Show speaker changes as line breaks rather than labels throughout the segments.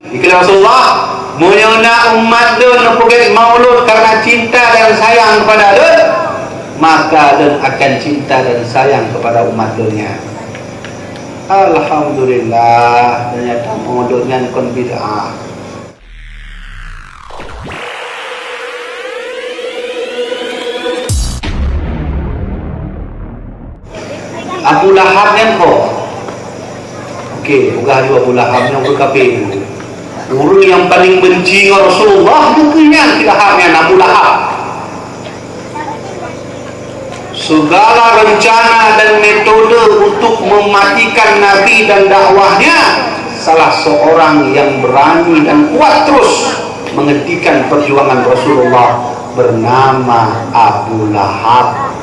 Iklan Rasulullah menyona umat dia nak pergi maulud karena cinta dan sayang kepada dia, maka dia akan cinta dan sayang kepada umat dia. Alhamdulillah, ternyata mauludnya kon bid'ah. Abu Lahab yang kau okey, bukan juga Abu Lahab yang berkafir. Orang yang paling benci dengan Rasulullah mungkinnya Lahab Abu Lahab. Segala rencana dan metode untuk mematikan Nabi dan dakwahnya, salah seorang yang berani dan kuat terus menghentikan perjuangan Rasulullah bernama Abu Lahab.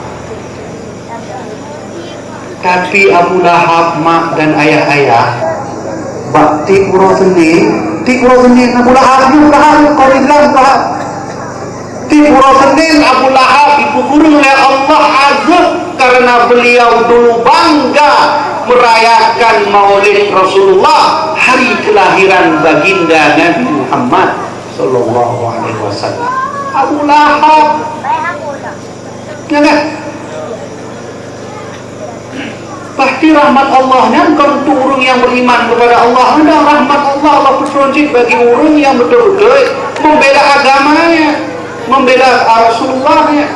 Tapi Abu Lahab mak dan ayah-ayah bakti urus sendiri, Abu Lahab kau Islam Lahab. Urus sendiri Abu Lahab dipukul oleh Allah azab karena beliau dulu bangga merayakan Maulid Rasulullah, hari kelahiran baginda Nabi Muhammad sallallahu alaihi wasallam. Abu Lahab, ya kan? Pasti rahmat Allahnya bukan untuk orang yang beriman kepada Allah. Ada rahmat Allah berturunkan bagi orang yang betul-betul membela agamanya, membela Rasulullah-nya.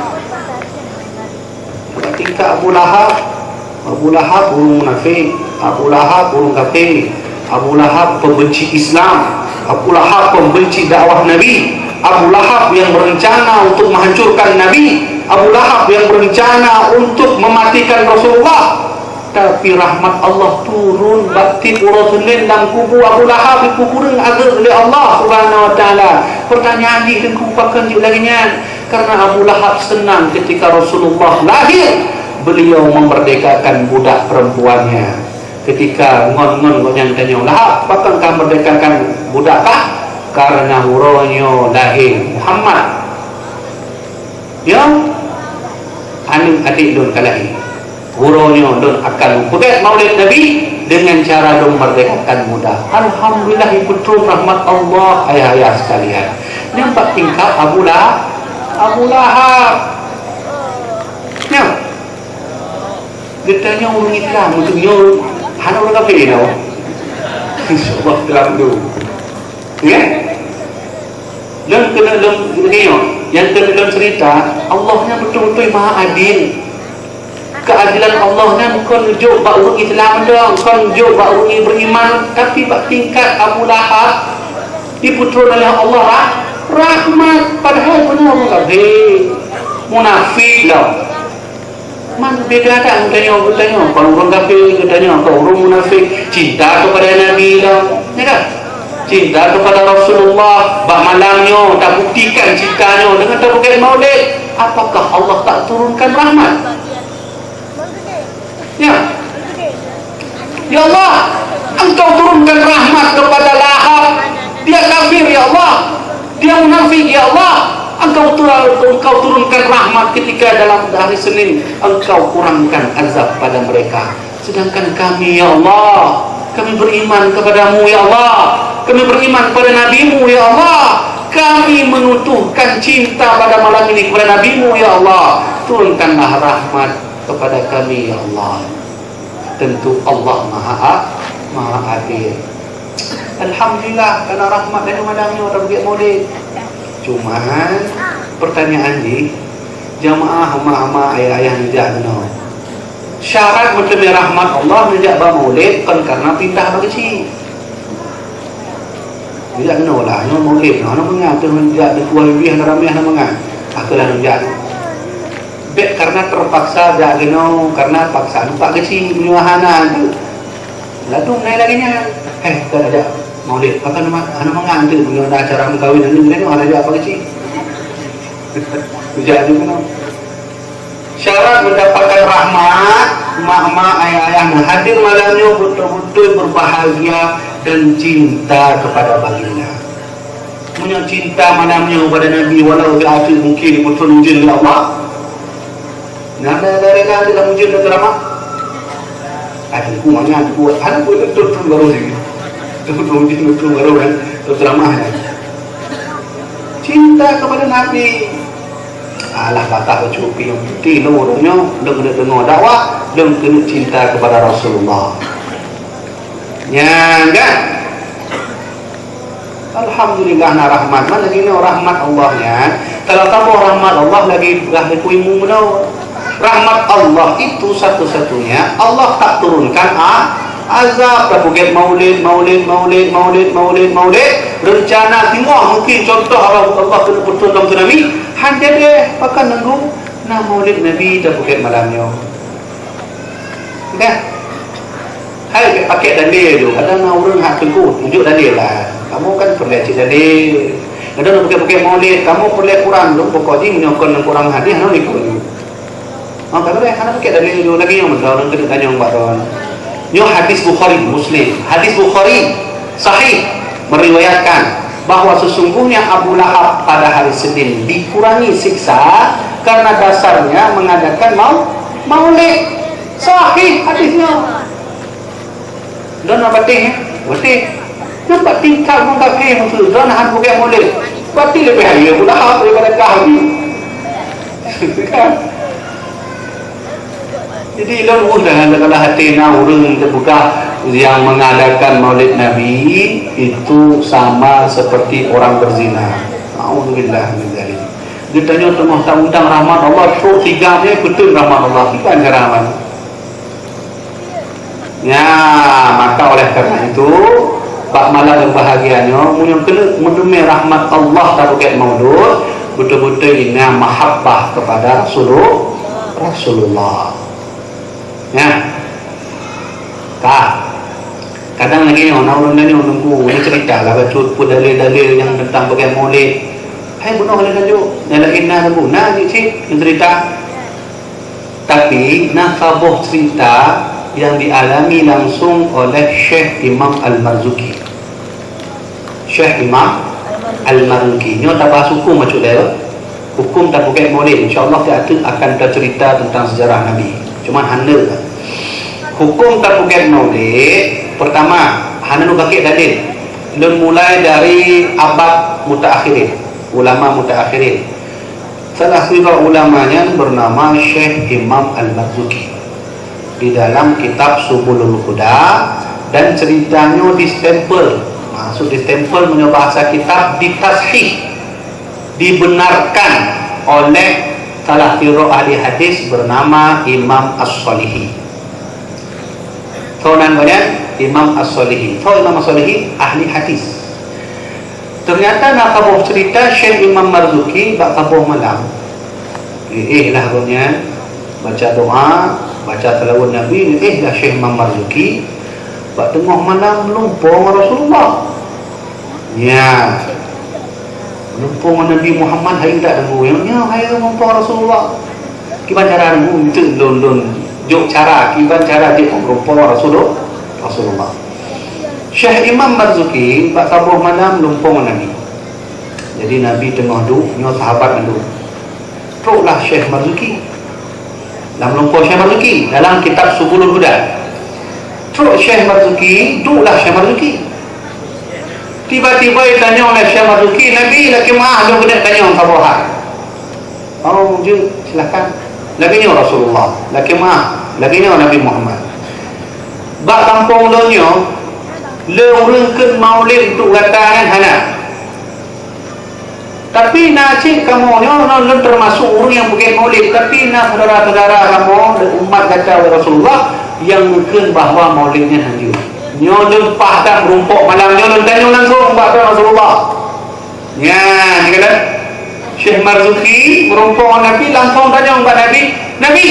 Ketika Abu Lahab burung munafik, Abu Lahab burung kafir, Abu Lahab pembenci Islam, Abu Lahab pembenci dakwah Nabi, Abu Lahab yang berencana untuk menghancurkan Nabi, Abu Lahab yang berencana untuk mematikan Rasulullah. Tapi rahmat Allah turun bakti urusan dalam kubu Abu Lahab dipukulun agak oleh Allah Subhanahu wa taala. Pertanyaan ni dan kupakan juga lagi nya, karena Abu Lahab senang ketika Rasulullah lahir, beliau memerdekakan budak perempuannya. Ketika ngon yang tanya Lahab, apakah kau merdekakan budak kah? Karena huronyo lahir Muhammad. Ya, anu adik dun kalahi. Gurunya don akan mempegat Maulid Nabi dengan cara don merdekakan budak. Alhamdulillah, betul rahmat Allah ayah-ayah sekalian. Nampak tingkah Abu Lahab. Ya. Ditanya orang Islam untuknya hana orang kafir tau. Insyaallah Islam tu. Ya. Dan kena yang kena cerita Allahnya betul-betul Maha Adil. Keadilan Allahnya bukan nunjuk bak orang Islam dah, bukan nunjuk bak orang beriman, tapi bak tingkat Abu Lahab diputrun oleh Allah rahmat, padahal benar orang kafir munafik lah. Man beda tak tanya kalau orang kafir tanya kalau orang munafik cinta kepada Nabi lah, ya kan? Cinta kepada Rasulullah, bak malamnya tak buktikan cintanya dengan terbuka Maulid. Apakah Allah tak turunkan rahmat? Ya, ya Allah, Engkau turunkan rahmat kepada Lahab. Dia kafir ya Allah, dia munafik ya Allah. Engkau turunkan rahmat ketika dalam hari Senin Engkau kurangkan azab pada mereka. Sedangkan kami ya Allah, kami beriman kepadamu ya Allah, kami beriman kepada Nabimu ya Allah, kami menutuhkan cinta pada malam ini kepada Nabimu ya Allah. Turunkanlah rahmat kepada kami ya Allah. Tentu Allah Maha Adil. Alhamdulillah karena rahmat dan malamnya orang pergi Maulid. Cuma pertanyaan ni, jamaah hama ayah-ayah nejak no. Syarat macam rahmat Allah nejak ba Maulid kan karena pindah bagi. Nejak no lah, no Maulid no mengat tu nejak de kuah lebih ramai mengat. Akalah nejak. Karena terpaksa dah geno, karena paksa lupa kecil penyuahanan tu. Lalu naik lagi nya. Tak ada Maulid. Pakai nama mengantuk punya acara kahwin ni geno ada apa kecil. Tidak ada geno. Syarat mendapatkan rahmat, mak-mak ayah-ayah hadir malamnya betul-betul berbahagia dan cinta kepada baginda. Punya cinta malamnya kepada Nabi walau akhir mungkin betul izin oleh Allah. Nada dari dalam ujian dan drama. Ada kumanya kuat. Ada pun betul baru sih. Betul ujian betul baru kan. Ceramah cinta kepada Nabi. Alah kata cupi yang putih nurnya, dia kena dengar dakwah, dia kena cinta kepada Rasulullah. Ya kan? Alhamdulillah na rahmat. Mana lagi ni rahmat Allahnya? Kalau tambah rahmat Allah lagi kuimu mana? Rahmat Allah itu satu-satunya Allah tak turunkan azab dah bukan maulid. Rencana timur mungkin contoh Allah kena putus dalam tsunami. Hanya dia akan nunggu nak maulid Nabi dah bukan malamnya. Dah. Hai pakai dalil tu. Ada orang hak tegur, tunjuk dalil lah. Kamu kan perlu cik dalil. Ada nak pakai maulid, kamu perlu Quran tu pokok ni nyokon Quran hadis nak ikut. Kalau boleh, anak pakai dalil tu lagi yang betul. Orang kena tanya orang baron. Nyo hadis Bukhari, Muslim. Hadis Bukhari sahih meriwayatkan bahawa sesungguhnya Abu Lahab pada hari Senin dikurangi siksa karena dasarnya mengadakan maulid. Sahih hadisnya. Dan apa betul? Betul. Nampak tingkat pun tak boleh maksud. Dan han pakai maulid. Berarti lebih hari Abu Lahab daripada kami. Kan? Jadi lalu dah kalau hati orang terbuka yang mengadakan maulid Nabi itu sama seperti orang berzina. Alhamdulillah min zalik. Dia tanya tengah undang rahmat Allah, so tiga dia betul rahmat Allah. Bukan cara aman. Ya, maka oleh kerana itu Pak Malah yang bahagianya yang kena mendemi rahmat Allah tak bukan maulud, betul-betul ini mahabbah kepada Rasulullah. Ya, kadang lagi orang ni nunggu ni cerita lah baca pun dalil-dalil yang tentang bagai maulid. Hai bunuh oleh tajuk dalam inna nunggu nah ni cik cerita. Tapi nak kabuh cerita yang dialami langsung oleh Syekh Imam Al-Marzuki. Syekh Imam Al-Marzuki ni tak bahas hukum macam dia. Hukum tak pakai maulid. InsyaAllah dia akan cerita tentang sejarah Nabi. Cuma hana hukum tak pakai maulid. Pertama, hana nak pakai dalil. Dan mulai dari abad mutaakhirin, ulama mutaakhirin. Salah satu ulamanya bernama Syekh Imam Al-Marzuki. Di dalam kitab Subulul Huda dan ceritanya distempel. Maksud distempel punya bahasa kitab ditashih, dibenarkan oleh salah satu ahli hadis bernama Imam As-Solihi. Tahu namanya Imam As-Solihi. Tahu Imam As-Solihi ahli hadis. Ternyata nak kabuh cerita Syekh Imam Marzuki bak kabuh malam. Lah punya baca doa, baca selawat Nabi. Lah Syekh Imam Marzuki bak tengah malam lumpur Rasulullah. Ya. Lumpur Nabi Muhammad hai tak dengu yang hai lumpur Rasulullah. Kiban cara dengu itu lon jok cara kiban cara dia lumpur Rasulullah. Syekh Imam Marzuki bak tabuh malam lumpur Nabi. Jadi Nabi tengah duduk, nyo sahabat duduk. Teruklah Syekh Marzuki. Dalam lumpur Syekh Marzuki dalam kitab Subulul Huda. Teruk Syekh Marzuki, duduklah Syekh Marzuki. Tiba-tiba dia tanya oleh Syekh Marzuki, Nabi laki maaf dia kena tanya orang kabuhan. Oh, je silakan. Laginya Rasulullah, laki maaf, laginya Nabi Muhammad. Bak kampung dunia, lorengkan maulid untuk katakan hana. Tapi nacik kamu ni termasuk orang yang bukan maulid. Tapi nak saudara-saudara kamu dan umat kata Rasulullah yang mungkin bahawa maulidnya hancur. Nyo lempah tak merumpuk malam nyo tanya langsung kepada Rasulullah. Ya, ni kata Syekh Marzuki merumpuk Nabi langsung tanya kepada Nabi, Nabi,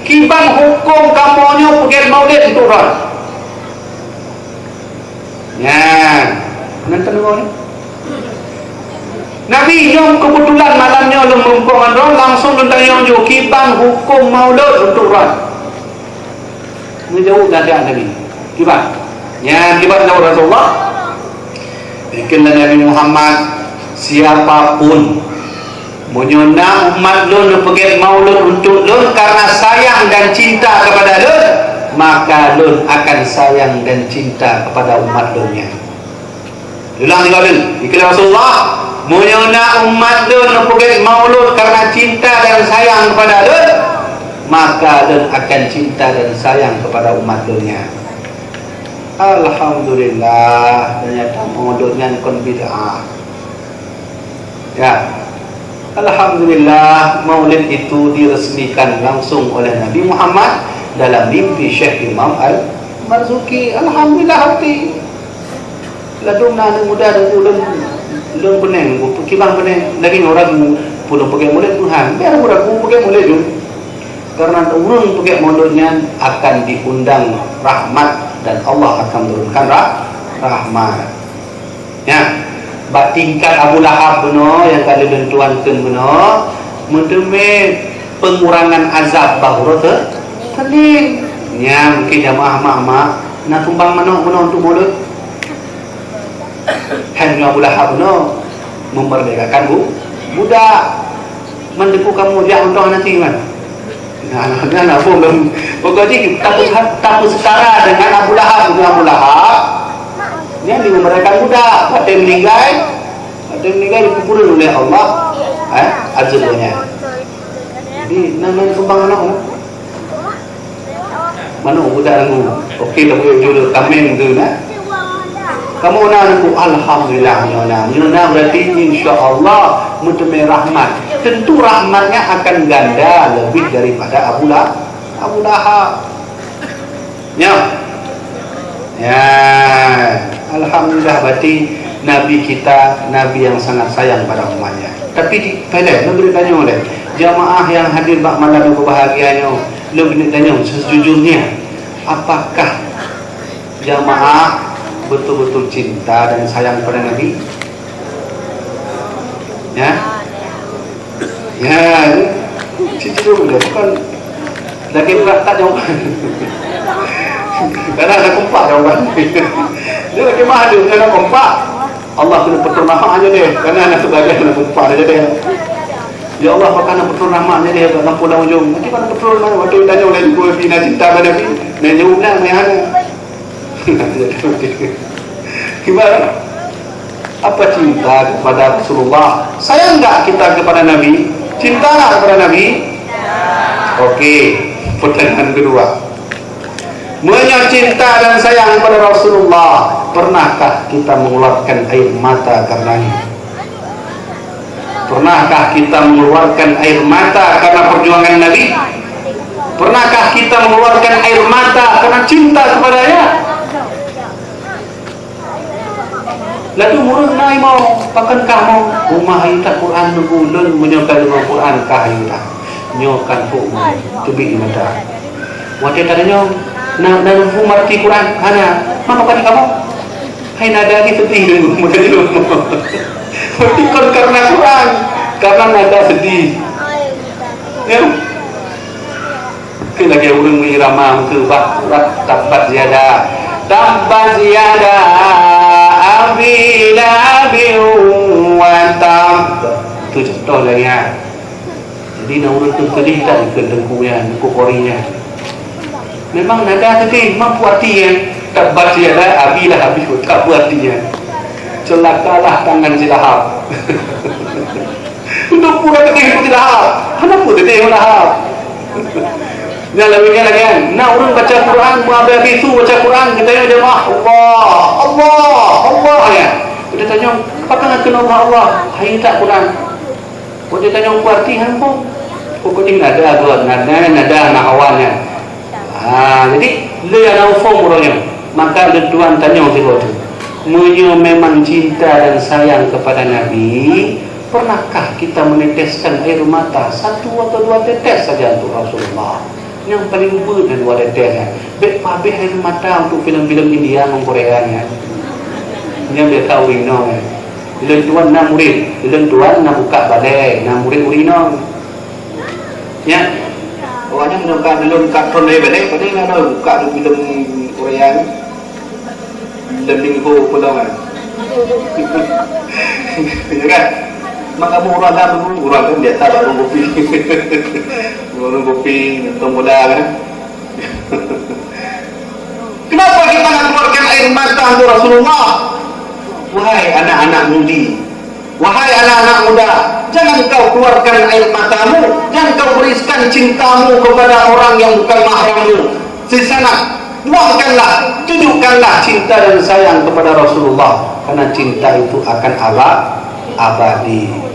kibang hukum kamu nyo bukan maulid itu orang. Ya, nanti dengar ni. Nabi nyom kebetulan malamnya merumpuk orang langsung tanya nyo kibang hukum maulid untuk orang. Ni jauh dari Nabi. Kibang yang dibandang Rasulullah bikinlah Nabi Muhammad siapapun menyona umat lun pergi maulud untuk lun karena sayang dan cinta kepada lun, maka lun akan sayang dan cinta kepada umat lunnya. Ulang tiga kali. Iklan Rasulullah menyona umat dia nak pergi maulud karena cinta dan sayang kepada dia, maka dia akan cinta dan sayang kepada umat dia. Alhamdulillah, ternyata mauludnya kon bid'ah. Ya. Alhamdulillah, maulid itu diresmikan langsung oleh Nabi Muhammad dalam mimpi Syekh Imam Al-Marzuki. Alhamdulillah hati. Ladumna anak muda dan ulun peneng, kibang peneng lagi orang pulang pergi maulid Tuhan. Biar orang pergi maulid tu. Karena urun pergi maulidnya akan diundang rahmat dan Allah akan menurunkan rahmat. Ya. Bak tingkat Abu Lahab benar yang kali bentuan ke benar mendeme pengurangan azab bahawa tening ya mungkin jamaah mak nak tumbang mana untuk mulut hanya Abu Lahab benar memerdekakan budak mendeku kamu dia untuk nanti kan anak pun pokoknya tak setara dengan Abu Lahab dia memerdekakan budak, ada yang meninggal dikumpulkan oleh Allah ajalnya. Jadi nak sumbang anak mana budak lagu okey tak boleh jual kameng tu nak kamu nak aku alhamdulillah nyona berarti insyaallah mutemai rahmat, tentu rahmatnya akan ganda lebih daripada Abu Lahab ya alhamdulillah, berarti Nabi kita Nabi yang sangat sayang pada umatnya. Tapi pilih lebih tanya oleh jamaah yang hadir malam yang berbahagianya, lebih tanya sejujurnya apakah jamaah betul-betul cinta dan sayang pada Nabi? Ya jujur bukan lagi berat tak jawab. Karena ada kompak jawapan dia lagi mah ada nak kompak Allah kena pertolongan aja deh karena anak sebagian nak kompak aja deh ya Allah pakana pertolongan aja deh dalam pulang ujung nanti pada pertolongan waktu tanya oleh ibu bina cinta pada Nabi dan jawabnya mana gimana apa cinta kepada Rasulullah, sayang enggak kita kepada Nabi, cinta enggak kepada Nabi? Okey, pertanyaan kedua, cinta dan sayang kepada Rasulullah, pernahkah kita mengeluarkan air mata karenanya? Pernahkah kita mengeluarkan air mata karena perjuangan Nabi? Pernahkah kita mengeluarkan air mata karena cinta kepadanya? Lalu murung naik mau pakan kamu rumah ayat Quran nunggulan menyokan dengan Quran kahayulah nyokan pun tubi mata waktu tadinya na nunggu mati Quran ana mana pada kamu hai nada ni sedih dulu mungkin dulu mati karena Quran karena nada sedih ya kita lagi urang irama ke tabat ziyada abi labi wa tab tu contoh lagi ya. Jadi nak urut tu sedih tak ke dengkunya, dengku korinya. Memang nada tadi mampu artinya tabat ziyada abi labi wa tab artinya celakalah tangan si Lahab. Untuk pura tadi si Lahab. Kenapa tadi Lahab? Dia lebih lagi kan. Nak orang baca Quran, muabah itu baca Quran, kita tanya jemaah Allah ya. Kita tanya, apakah nak kenal Allah? Hai tak Quran. Kita tanya apa arti handphone? Pokoknya nada awalnya. Jadi dia nak form orangnya. Maka Tuhan tanya waktu itu. Menyo memang cinta dan sayang kepada Nabi, pernahkah kita meneteskan air mata satu atau dua tetes saja untuk Rasulullah? Yang paling lupa dan dua tetesnya. Habis air mata untuk filem-filem India dan Koreanya. Yang dia tahu ino. Ilan tuan nak murid, ilan tuan nak buka balai, nak murid urino. Ya. Orangnya menyuka belum kartun dari balai, pada nak buka filem Korea. Dan minggu pulang kan. Ya kan? Maka murah kan dia tak warung kopi. Warung kopi tomola kan. Kenapa kita nak keluarkan air mata untuk Rasulullah? Wahai anak-anak mudi, wahai anak-anak muda, jangan kau keluarkan air matamu, jangan kau berikan cintamu kepada orang yang bukan mahrammu. Di sana buangkanlah, tunjukkanlah cinta dan sayang kepada Rasulullah, karena cinta itu akan abadi.